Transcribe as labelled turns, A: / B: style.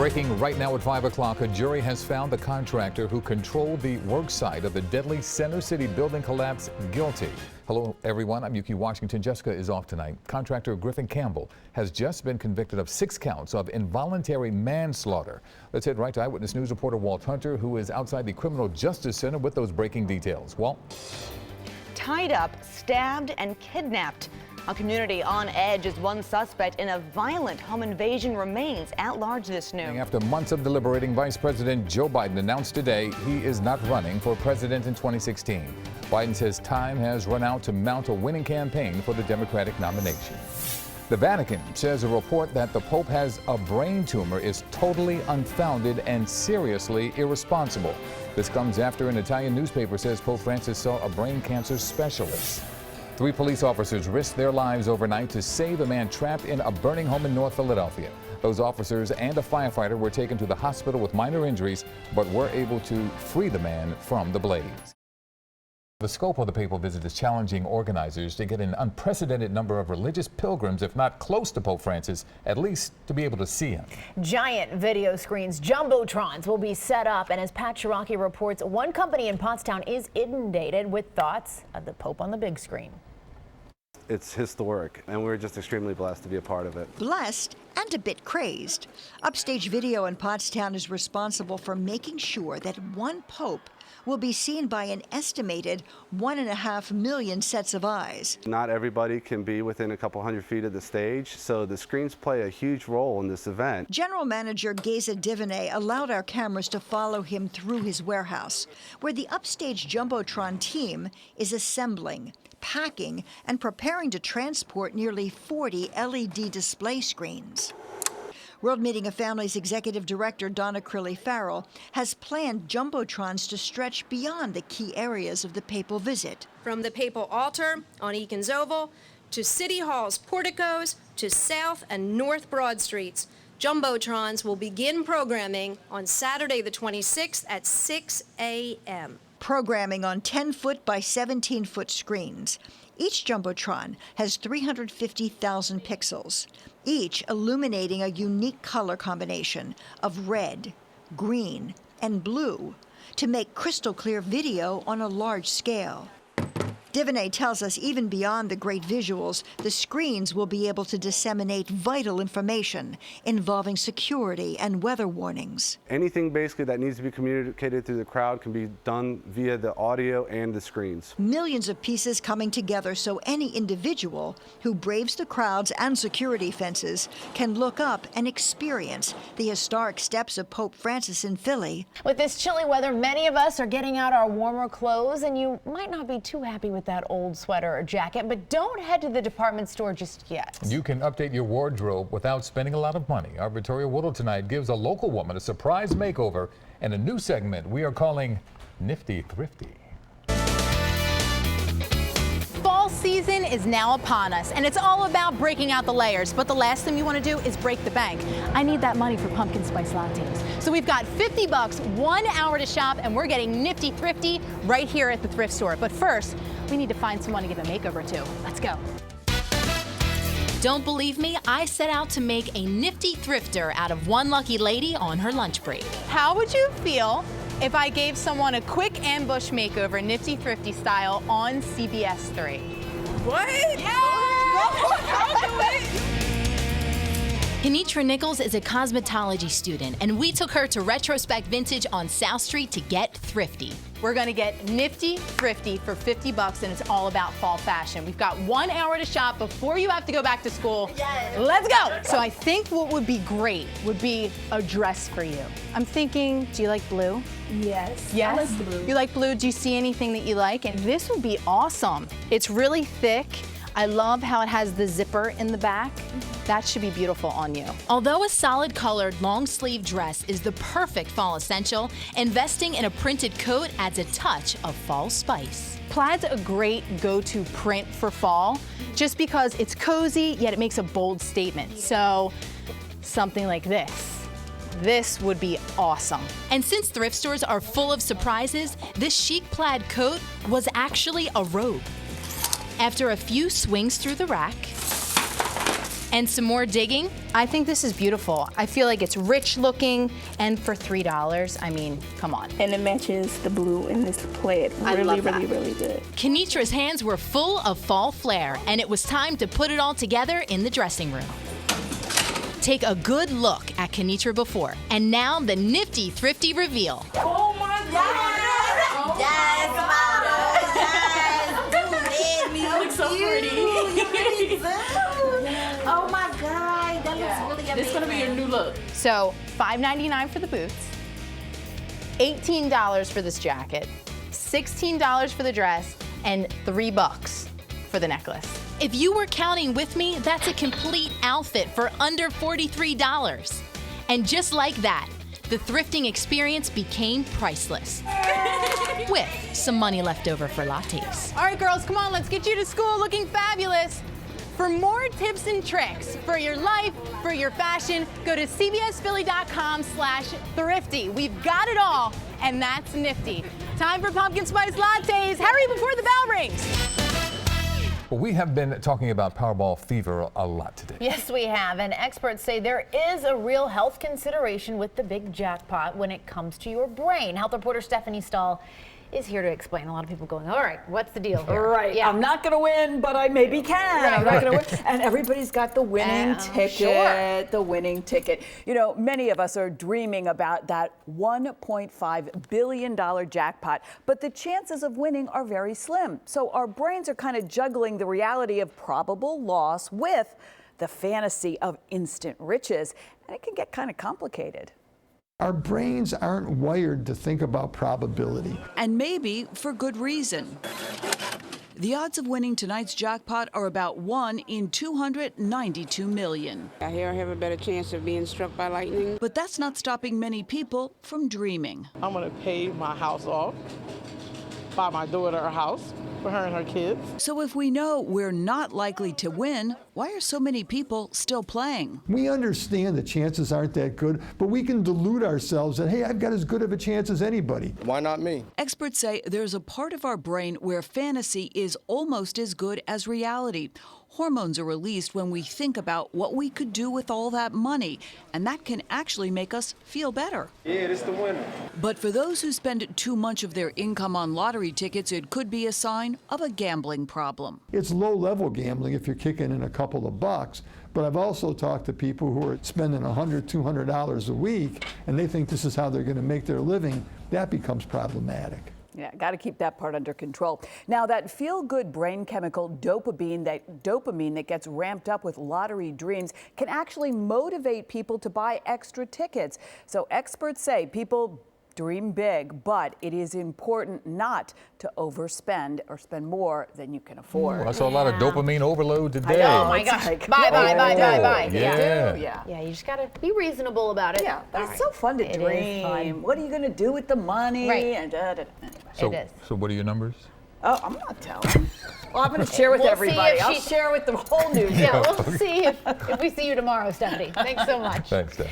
A: Breaking right now at 5 o'clock, a jury has found the contractor who controlled the work site of the deadly Center City building collapse guilty. Hello, everyone. I'm Yuki Washington. Jessica is off tonight. Contractor Griffin Campbell has just been convicted of 6 counts of involuntary manslaughter. Let's head right to Eyewitness News reporter Walt Hunter, who is outside the Criminal Justice Center with those breaking details. Walt?
B: Tied up, stabbed, and kidnapped. A community on edge as one suspect in a violent home invasion remains at large this noon.
A: After months of deliberating, Vice President Joe Biden announced today he is not running for president in 2016. Biden says time has run out to mount a winning campaign for the Democratic nomination. The Vatican says a report that the Pope has a brain tumor is totally unfounded and seriously irresponsible. This comes after an Italian newspaper says Pope Francis saw a brain cancer specialist. 3 police officers risked their lives overnight to save a man trapped in a burning home in North Philadelphia. Those officers and a firefighter were taken to the hospital with minor injuries, but were able to free the man from the blaze. The scope of the papal visit is challenging organizers to get an unprecedented number of religious pilgrims, if not close to Pope Francis, at least to be able to see him.
C: Giant video screens, jumbotrons, will be set up, and as Pat Chiraki reports, one company in Pottstown is inundated with thoughts of the Pope on the big screen.
D: It's historic, and we're just extremely blessed to be a part of it.
E: Blessed and a bit crazed. Upstage Video in Pottstown is responsible for making sure that one Pope will be seen by an estimated 1.5 million sets of eyes.
D: Not everybody can be within a couple hundred feet of the stage, so the screens play a huge role in this event.
E: General Manager Geza Divinay allowed our cameras to follow him through his warehouse, where the Upstage Jumbotron team is assembling, packing, and preparing to transport nearly 40 LED display screens. World Meeting of Families Executive Director Donna Crilly-Farrell has planned jumbotrons to stretch beyond the key areas of the papal visit.
F: From the papal altar on Eakins Oval to City Hall's porticos to South and North Broad Streets, jumbotrons will begin programming on Saturday the 26th at 6 a.m.
E: Programming on 10-foot by 17-foot screens. Each jumbotron has 350,000 pixels, each illuminating a unique color combination of red, green, and blue to make crystal clear video on a large scale. Divinay tells us even beyond the great visuals, the screens will be able to disseminate vital information involving security and weather warnings.
D: Anything basically that needs to be communicated through the crowd can be done via the audio and the screens.
E: Millions of pieces coming together so any individual who braves the crowds and security fences can look up and experience the historic steps of Pope Francis in Philly.
C: With this chilly weather, many of us are getting out our warmer clothes, and you might not be too happy with that old sweater or jacket, but don't head to the department store just yet.
A: You can update your wardrobe without spending a lot of money. Our Victoria Woodle tonight gives a local woman a surprise makeover and a new segment we are calling Nifty Thrifty.
G: Fall season is now upon us, and it's all about breaking out the layers. But the last thing you want to do is break the bank. I need that money for pumpkin spice lattes. So we've got $50, 1 hour to shop, and we're getting nifty thrifty right here at the thrift store. But first, we need to find someone to give a makeover to. Let's go. Don't believe me? I set out to make a nifty thrifter out of one lucky lady on her lunch break. How would you feel if I gave someone a quick ambush makeover, nifty thrifty style, on CBS 3? What? Yeah! I'll do it! Kenitra Nichols is a cosmetology student, and we took her to Retrospect Vintage on South Street to get thrifty. We're gonna get nifty thrifty for $50, and it's all about fall fashion. We've got 1 hour to shop before you have to go back to school. Yes. Let's go. So I think what would be great would be a dress for you. I'm thinking, do you like blue?
H: Yes.
G: Yes?
H: I like blue.
G: You like blue? Do you see anything that you like? And this would be awesome. It's really thick. I love how it has the zipper in the back. That should be beautiful on you. Although a solid colored long sleeve dress is the perfect fall essential, investing in a printed coat adds a touch of fall spice. Plaid's a great go-to print for fall just because it's cozy, yet it makes a bold statement. So something like this. This would be awesome. And since thrift stores are full of surprises, this chic plaid coat was actually a robe. After a few swings through the rack, and some more digging, I think this is beautiful. I feel like it's rich looking, and for $3, I mean, come on.
H: And it matches the blue in this plaid. Really good.
G: Kenitra's hands were full of fall flair, and it was time to put it all together in the dressing room. Take a good look at Kenitra before, and now the nifty thrifty reveal.
H: Oh my God!
I: Yes, mama. Yes.
H: That looks so pretty.
I: Oh my God, that looks really amazing.
H: This is gonna be your new look.
G: So $5.99 for the boots, $18 for this jacket, $16 for the dress, and $3 for the necklace. If you were counting with me, that's a complete outfit for under $43. And just like that, the thrifting experience became priceless. With some money left over for lattes. All right, girls, come on, let's get you to school looking fabulous. For more tips and tricks for your life, for your fashion, go to cbsphilly.com/thrifty. We've got it all, and that's nifty. Time for pumpkin spice lattes. Hurry before the bell rings.
A: Well, we have been talking about Powerball fever a lot today.
C: Yes, we have. And experts say there is a real health consideration with the big jackpot when it comes to your brain. Health reporter Stephanie Stahl is here to explain. A lot of people going, all right, what's the deal here?
J: Right. Yeah. I'm not going to win, but I maybe can. I'm not going to win. And everybody's got the winning ticket.
C: Sure.
J: The winning ticket. You know, many of us are dreaming about that $1.5 billion jackpot, but the chances of winning are very slim. So our brains are kind of juggling the reality of probable loss with the fantasy of instant riches, and it can get kind of complicated.
K: Our brains aren't wired to think about probability.
L: And maybe for good reason. The odds of winning tonight's jackpot are about 1 in 292 million.
M: I hear I have a better chance of being struck by lightning.
L: But that's not stopping many people from dreaming.
N: I'm going to pay my house off, buy my daughter a house for her and her kids.
L: So if we know we're not likely to win, why are so many people still playing?
K: We understand the chances aren't that good, but we can delude ourselves that, hey, I've got as good of a chance as anybody.
O: Why not me?
L: Experts say there's a part of our brain where fantasy is almost as good as reality. Hormones are released when we think about what we could do with all that money, and that can actually make us feel better.
O: Yeah, this the winner.
L: But for those who spend too much of their income on lottery tickets, it could be a sign of a gambling problem.
K: It's low-level gambling if you're kicking in a couple of bucks, but I've also talked to people who are spending $100, $200 a week, and they think this is how they're going to make their living. That becomes problematic.
J: Yeah, got to keep that part under control. Now, that feel-good brain chemical dopamine that gets ramped up with lottery dreams can actually motivate people to buy extra tickets. So experts say people dream big, but it is important not to overspend or spend more than you can afford.
A: Ooh, I saw a lot of dopamine overload today.
C: Oh my gosh. Bye.
A: Yeah.
C: Yeah, you just got to be reasonable about it.
J: Yeah, but it's so fun to dream. What are you going to do with the money?
C: Right.
J: And
C: It is.
A: So what are your numbers?
J: Oh, I'm not telling. Well, I'm going to share with everybody. I'll share with the whole news.
C: Yeah, we'll see if we see you tomorrow, Stephanie. Thanks so much.
A: Thanks, Steph.